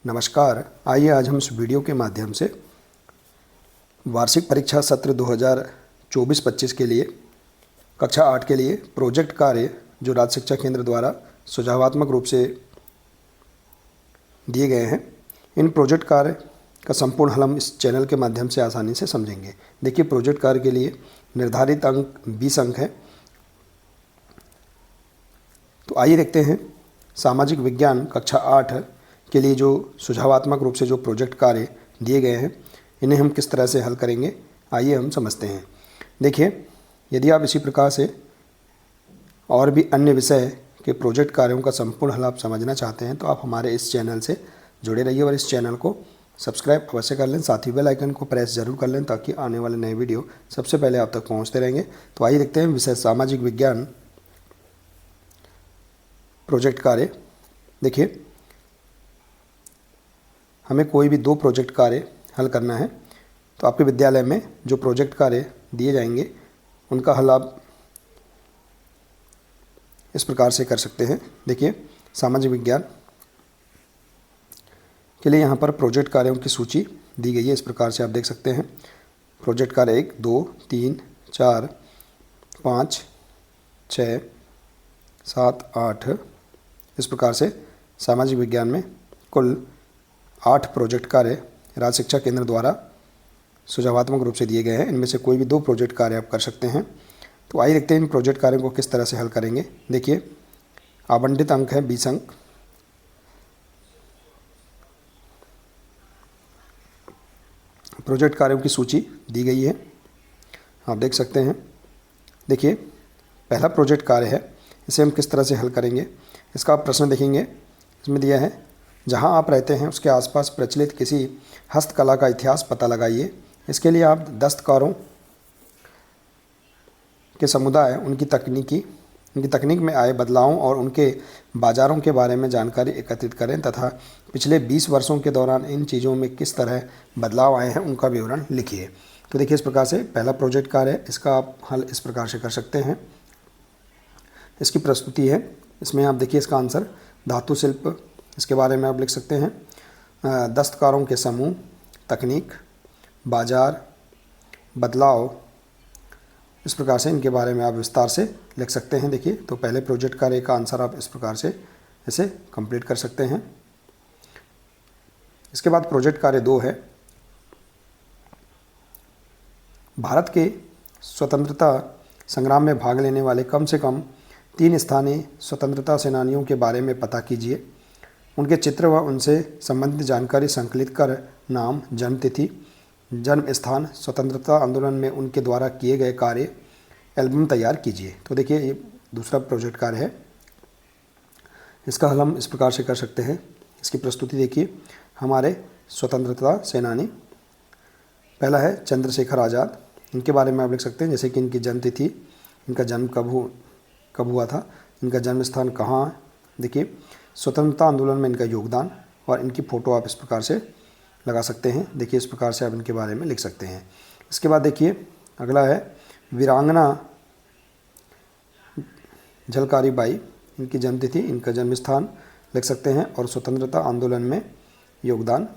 नमस्कार। आइए आज हम इस वीडियो के माध्यम से वार्षिक परीक्षा सत्र 2024-25 के लिए कक्षा 8 के लिए प्रोजेक्ट कार्य जो राज्य शिक्षा केंद्र द्वारा सुझावात्मक रूप से दिए गए हैं, इन प्रोजेक्ट कार्य का संपूर्ण हल हम इस चैनल के माध्यम से आसानी से समझेंगे। देखिए, प्रोजेक्ट कार्य के लिए निर्धारित अंक 20 अंक है। तो आइए देखते हैं सामाजिक विज्ञान कक्षा 8 के लिए जो सुझावात्मक रूप से जो प्रोजेक्ट कार्य दिए गए हैं, इन्हें हम किस तरह से हल करेंगे, आइए हम समझते हैं। देखिए, यदि आप इसी प्रकार से और भी अन्य विषय के प्रोजेक्ट कार्यों का संपूर्ण हल आप समझना चाहते हैं तो आप हमारे इस चैनल से जुड़े रहिए और इस चैनल को सब्सक्राइब अवश्य कर लें। साथ ही बेल आइकन को प्रेस जरूर कर लें ताकि आने वाले नए वीडियो सबसे पहले आप तक पहुंचते रहेंगे। तो आइए देखते हैं विषय सामाजिक विज्ञान प्रोजेक्ट कार्य। देखिए, हमें कोई भी 2 प्रोजेक्ट कार्य हल करना है। तो आपके विद्यालय में जो प्रोजेक्ट कार्य दिए जाएंगे उनका हल आप इस प्रकार से कर सकते हैं। देखिए, सामाजिक विज्ञान के लिए यहाँ पर प्रोजेक्ट कार्यों की सूची दी गई है। इस प्रकार से आप देख सकते हैं। प्रोजेक्ट कार्य 1, 2, 3, 4, 5, 6, 7, 8 इस प्रकार से सामाजिक विज्ञान में कुल 8 प्रोजेक्ट कार्य राज्य शिक्षा केंद्र द्वारा सुझावात्मक रूप से दिए गए हैं। इनमें से कोई भी 2 प्रोजेक्ट कार्य आप कर सकते हैं। तो आइए देखते हैं इन प्रोजेक्ट कार्यों को किस तरह से हल करेंगे। देखिए, आवंटित अंक है 20 अंक। प्रोजेक्ट कार्यों की सूची दी गई है, आप देख सकते हैं। देखिए, पहला प्रोजेक्ट कार्य है, इसे हम किस तरह से हल करेंगे, इसका आप प्रश्न देखेंगे। इसमें दिया है, जहां आप रहते हैं उसके आसपास प्रचलित किसी हस्तकला का इतिहास पता लगाइए। इसके लिए आप दस्तकारों के समुदाय, उनकी तकनीक में आए बदलावों और उनके बाज़ारों के बारे में जानकारी एकत्रित करें तथा पिछले 20 वर्षों के दौरान इन चीज़ों में किस तरह बदलाव आए हैं उनका विवरण लिखिए। तो देखिए, इस प्रकार से पहला प्रोजेक्ट कार्य है, इसका आप हल इस प्रकार से कर सकते हैं। इसकी प्रस्तुति है, इसमें आप देखिए इसका आंसर धातु शिल्प, इसके बारे में आप लिख सकते हैं। दस्तकारों के समूह, तकनीक, बाज़ार, बदलाव, इस प्रकार से इनके बारे में आप विस्तार से लिख सकते हैं। देखिए, तो पहले प्रोजेक्ट कार्य का आंसर आप इस प्रकार से इसे कंप्लीट कर सकते हैं। इसके बाद प्रोजेक्ट कार्य 2 है, भारत के स्वतंत्रता संग्राम में भाग लेने वाले कम से कम 3 स्थानीय स्वतंत्रता सेनानियों के बारे में पता कीजिए। उनके चित्र व उनसे संबंधित जानकारी संकलित कर नाम, जन्मतिथि, जन्म स्थान, स्वतंत्रता आंदोलन में उनके द्वारा किए गए कार्य एल्बम तैयार कीजिए। तो देखिए, ये दूसरा प्रोजेक्ट कार्य है, इसका हल हम इस प्रकार से कर सकते हैं। इसकी प्रस्तुति देखिए, हमारे स्वतंत्रता सेनानी, पहला है चंद्रशेखर आज़ाद, इनके बारे में आप लिख सकते हैं, जैसे कि इनकी जन्मतिथि, इनका जन्म कब हुआ था, इनका जन्म स्थान कहाँ है। देखिए, स्वतंत्रता आंदोलन में इनका योगदान और इनकी फ़ोटो आप इस प्रकार से लगा सकते हैं। देखिए, इस प्रकार से आप इनके बारे में लिख सकते हैं। इसके बाद देखिए, अगला है वीरांगना झलकारी बाई, इनकी जन्मतिथि, इनका जन्म स्थान लिख सकते हैं और स्वतंत्रता आंदोलन में योगदान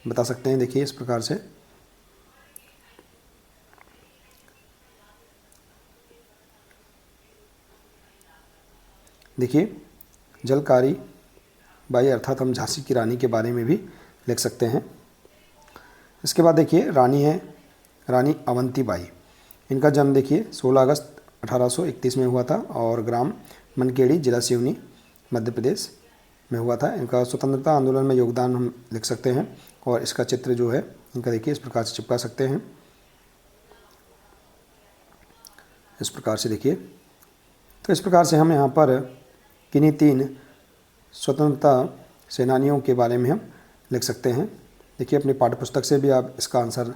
बता सकते हैं। देखिए, इस प्रकार से देखिए, झलकारी बाई अर्थात हम झांसी की रानी के बारे में भी लिख सकते हैं। इसके बाद देखिए, रानी है रानी अवंती बाई, इनका जन्म देखिए 16 अगस्त 1831 में हुआ था और ग्राम मनकेड़ी, जिला सिवनी, मध्य प्रदेश में हुआ था। इनका स्वतंत्रता आंदोलन में योगदान हम लिख सकते हैं और इसका चित्र जो है इनका देखिए इस प्रकार से चिपका सकते हैं। इस प्रकार से देखिए, तो इस प्रकार से हम यहाँ पर किन्हीं 3 स्वतंत्रता सेनानियों के बारे में हम लिख सकते हैं। देखिए, अपनी पाठ्यपुस्तक से भी आप इसका आंसर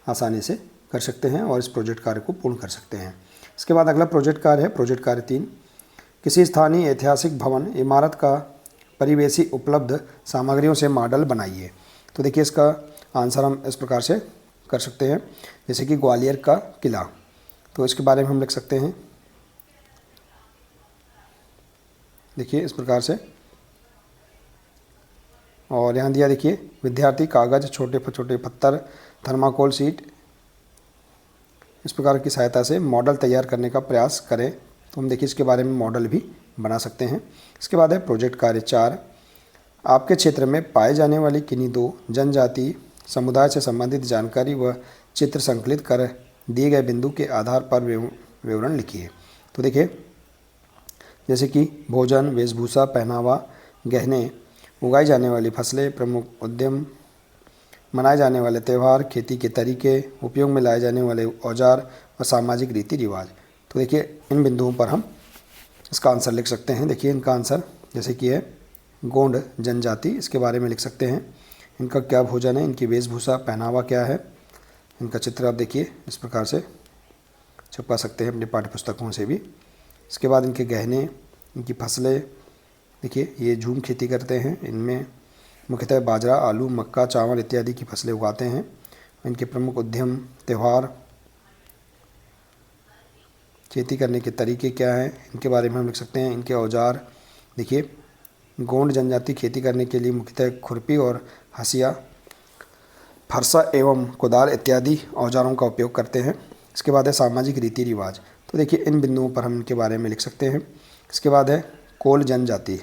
आसानी से कर सकते हैं और इस प्रोजेक्ट कार्य को पूर्ण कर सकते हैं। इसके बाद अगला प्रोजेक्ट कार्य है प्रोजेक्ट कार्य 3, किसी स्थानीय ऐतिहासिक भवन इमारत का परिवेशी उपलब्ध सामग्रियों से मॉडल बनाइए। तो देखिए, इसका आंसर हम इस प्रकार से कर सकते हैं, जैसे कि ग्वालियर का किला, तो इसके बारे में हम लिख सकते हैं। देखिए, इस प्रकार से और यहाँ दिया देखिए, विद्यार्थी कागज़, छोटे छोटे पत्थर, थर्माकोल शीट इस प्रकार की सहायता से मॉडल तैयार करने का प्रयास करें। तो हम देखिए इसके बारे में मॉडल भी बना सकते हैं। इसके बाद है प्रोजेक्ट कार्य 4, आपके क्षेत्र में पाए जाने वाली किन्हीं दो जनजाति समुदाय से संबंधित जानकारी व चित्र संकलित कर दिए गए बिंदु के आधार पर विवरण लिखिए। तो देखिए, जैसे कि भोजन, वेशभूषा, पहनावा, गहने, उगाई जाने वाली फसलें, प्रमुख उद्यम, मनाए जाने वाले त्यौहार, खेती के तरीके, उपयोग में लाए जाने वाले औजार और सामाजिक रीति रिवाज। तो देखिए इन बिंदुओं पर हम इसका आंसर लिख सकते हैं। देखिए इनका आंसर जैसे कि है गोंड जनजाति, इसके बारे में लिख सकते हैं। इनका क्या भोजन है, इनकी वेशभूषा, पहनावा क्या है, इनका चित्र आप देखिए इस प्रकार से छपवा सकते हैं अपनी पाठ्य पुस्तकों से भी। इसके बाद इनके गहने, इनकी फसलें, देखिए ये झूम खेती करते हैं, इनमें मुख्यतः बाजरा, आलू, मक्का, चावल इत्यादि की फसलें उगाते हैं। इनके प्रमुख उद्यम, त्यौहार, खेती करने के तरीके क्या हैं, इनके बारे में हम लिख सकते हैं। इनके औजार, देखिए गोंड जनजाति खेती करने के लिए मुख्यतः खुरपी और हंसिया, फरसा एवं कुदाल इत्यादि औजारों का उपयोग करते हैं। इसके बाद है सामाजिक रीति रिवाज। तो देखिए इन बिंदुओं पर हम इनके बारे में लिख सकते हैं। इसके बाद है कोल जनजाति,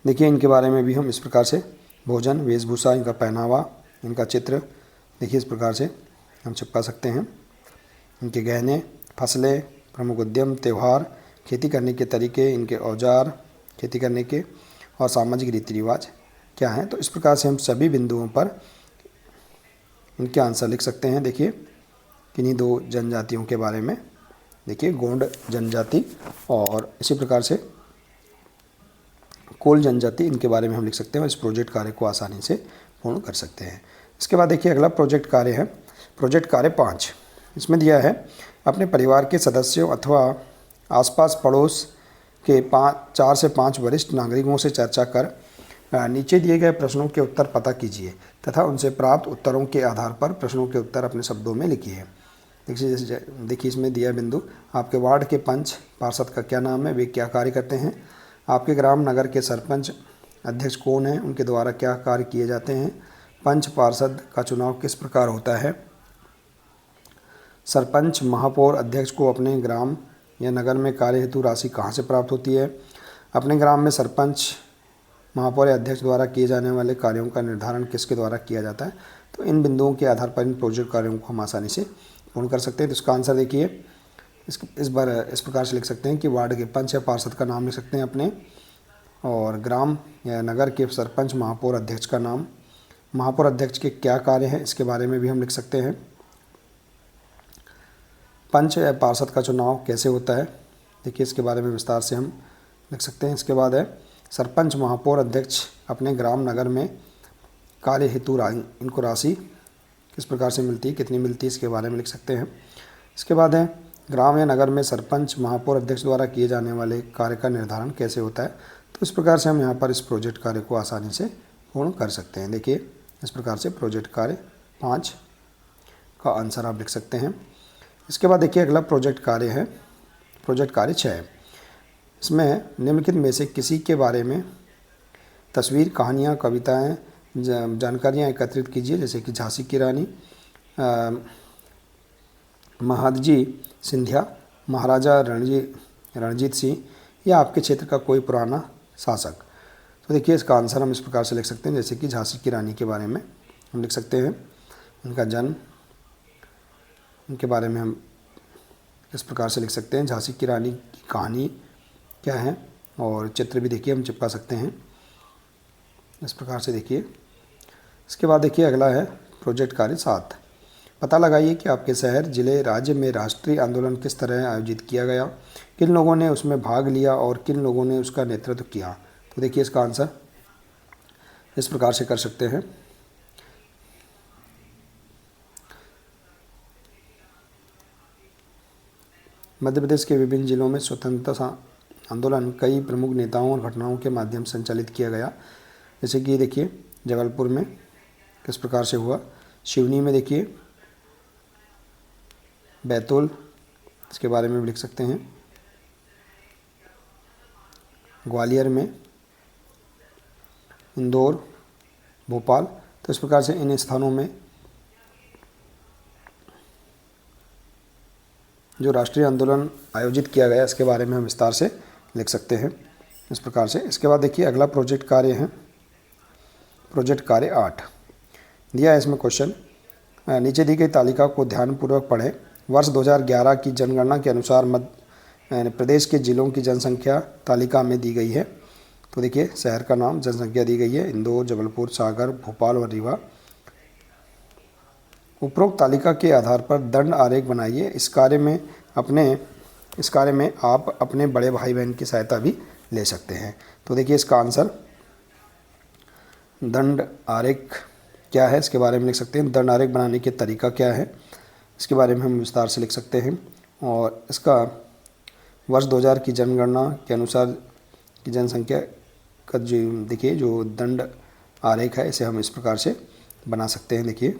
देखिए इनके बारे में भी हम इस प्रकार से भोजन, वेशभूषा, इनका पहनावा, इनका चित्र देखिए इस प्रकार से हम चिपका सकते हैं। इनके गहने, फसलें, प्रमुख उद्यम, त्यौहार, खेती करने के तरीके, इनके औजार, खेती करने के, और सामाजिक रीति रिवाज क्या हैं। तो इस प्रकार से हम सभी बिंदुओं पर इनके आंसर लिख सकते हैं। देखिए किन्हीं दो जनजातियों के बारे में, देखिए गोंड जनजाति और इसी प्रकार से कोल जनजाति, इनके बारे में हम लिख सकते हैं और इस प्रोजेक्ट कार्य को आसानी से पूर्ण कर सकते हैं। इसके बाद देखिए अगला प्रोजेक्ट कार्य है प्रोजेक्ट कार्य 5। इसमें दिया है अपने परिवार के सदस्यों अथवा आसपास पड़ोस के 4 से 5 वरिष्ठ नागरिकों से चर्चा कर नीचे दिए गए प्रश्नों के उत्तर पता कीजिए तथा उनसे प्राप्त उत्तरों के आधार पर प्रश्नों के उत्तर अपने शब्दों में लिखिए। देखिए इसमें दिया बिंदु, आपके वार्ड के पंच पार्षद का क्या नाम है, वे क्या कार्य करते हैं, आपके ग्राम नगर के सरपंच अध्यक्ष कौन हैं, उनके द्वारा क्या कार्य किए जाते हैं, पंच पार्षद का चुनाव किस प्रकार होता है, सरपंच महापौर अध्यक्ष को अपने ग्राम या नगर में कार्य हेतु राशि कहाँ से प्राप्त होती है, अपने ग्राम में सरपंच महापौर या अध्यक्ष द्वारा किए जाने वाले कार्यों का निर्धारण किसके द्वारा किया जाता है। तो इन बिंदुओं के आधार पर इन प्रोजेक्ट कार्यों को हम आसानी से पूर्ण कर सकते हैं। तो इसका आंसर देखिए इस बार इस प्रकार से लिख सकते हैं कि वार्ड के पंच या पार्षद का नाम लिख सकते हैं अपने, और ग्राम या नगर के सरपंच महापौर अध्यक्ष का नाम, महापौर अध्यक्ष के क्या कार्य हैं इसके बारे में भी हम लिख सकते हैं, पंच या पार्षद का चुनाव कैसे होता है, देखिए इसके बारे में विस्तार से हम लिख सकते हैं। इसके बाद है सरपंच महापौर अध्यक्ष अपने ग्राम नगर में कार्य हेतु इनको राशि किस प्रकार से मिलती है, कितनी मिलती है, इसके बारे में लिख सकते हैं। इसके बाद है ग्राम या नगर में सरपंच महापौर अध्यक्ष द्वारा किए जाने वाले कार्य का निर्धारण कैसे होता है। तो इस प्रकार से हम यहाँ पर इस प्रोजेक्ट कार्य को आसानी से पूर्ण कर सकते हैं। देखिए इस प्रकार से प्रोजेक्ट कार्य 5 का आंसर आप लिख सकते हैं। इसके बाद देखिए अगला प्रोजेक्ट कार्य है प्रोजेक्ट कार्य 6। इसमें निम्नलिखित में से किसी के बारे में तस्वीर, कहानियाँ, कविताएँ, जानकारियाँ एकत्रित कीजिए, जैसे कि झांसी की रानी, महादजी सिंधिया, महाराजा रणजीत सिंह या आपके क्षेत्र का कोई पुराना शासक। तो देखिए इसका आंसर हम इस प्रकार से लिख सकते हैं, जैसे कि झांसी की रानी के बारे में हम लिख सकते हैं, इनका जन्म, इनके बारे में हम इस प्रकार से लिख सकते हैं, झांसी की रानी की कहानी क्या है, और चित्र भी देखिए हम चिपका सकते हैं इस प्रकार से। देखिए इसके बाद देखिए अगला है प्रोजेक्ट कार्य 7। पता लगाइए कि आपके शहर, जिले, राज्य में राष्ट्रीय आंदोलन किस तरह आयोजित किया गया, किन लोगों ने उसमें भाग लिया और किन लोगों ने उसका नेतृत्व किया। तो देखिए इसका आंसर इस प्रकार से कर सकते हैं, मध्य प्रदेश के विभिन्न जिलों में स्वतंत्रता आंदोलन कई प्रमुख नेताओं और घटनाओं के माध्यम से संचालित किया गया। जैसे कि देखिए जबलपुर में किस प्रकार से हुआ, सिवनी में देखिए, बैतूल, इसके बारे में भी लिख सकते हैं, ग्वालियर में, इंदौर, भोपाल। तो इस प्रकार से इन स्थानों में जो राष्ट्रीय आंदोलन आयोजित किया गया इसके बारे में हम विस्तार से लिख सकते हैं इस प्रकार से। इसके बाद देखिए अगला प्रोजेक्ट कार्य है प्रोजेक्ट कार्य 8 दिया है इसमें क्वेश्चन। नीचे दी गई तालिका को ध्यानपूर्वक पढ़ें। वर्ष 2011 की जनगणना के अनुसार मध्य प्रदेश के जिलों की जनसंख्या तालिका में दी गई है। तो देखिए शहर का नाम, जनसंख्या दी गई है इंदौर, जबलपुर, सागर, भोपाल और रीवा। उपरोक्त तालिका के आधार पर दंड आरेख बनाइए। इस कार्य में आप अपने बड़े भाई बहन की सहायता भी ले सकते हैं। तो देखिए इसका आंसर दंड आरेख क्या है इसके बारे में लिख सकते हैं। दंड आरेख बनाने के तरीका क्या है इसके बारे में हम विस्तार से लिख सकते हैं। और इसका वर्ष 2000 की जनगणना के अनुसार की जनसंख्या का जो देखिए जो दंड आरेख है इसे हम इस प्रकार से बना सकते हैं। देखिए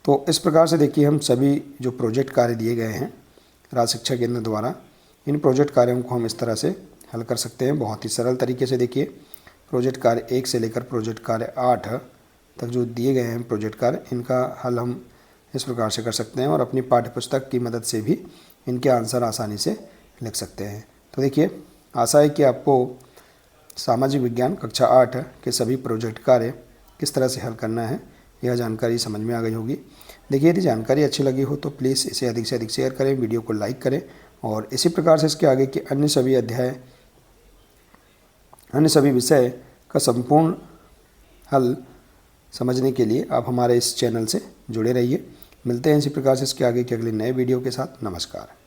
तो इस प्रकार से देखिए हम सभी जो प्रोजेक्ट कार्य दिए गए हैं राज्य शिक्षा केंद्र द्वारा, इन प्रोजेक्ट कार्यों को हम इस तरह से हल कर सकते हैं बहुत ही सरल तरीके से। देखिए प्रोजेक्ट कार्य 1 से लेकर प्रोजेक्ट कार्य 8 तक जो दिए गए हैं प्रोजेक्ट कार्य, इनका हल हम इस प्रकार से कर सकते हैं और अपनी पाठ्यपुस्तक की मदद से भी इनके आंसर आसानी से लिख सकते हैं। तो देखिए आशा है कि आपको सामाजिक विज्ञान कक्षा 8 के सभी प्रोजेक्ट कार्य किस तरह से हल करना है यह जानकारी समझ में आ गई होगी। देखिए यदि जानकारी अच्छी लगी हो तो प्लीज़ इसे अधिक से अधिक शेयर करें, वीडियो को लाइक करें और इसी प्रकार से इसके आगे के अन्य सभी विषय का संपूर्ण हल समझने के लिए आप हमारे इस चैनल से जुड़े रहिए। मिलते हैं इसी प्रकार से इसके आगे के अगले नए वीडियो के साथ। नमस्कार।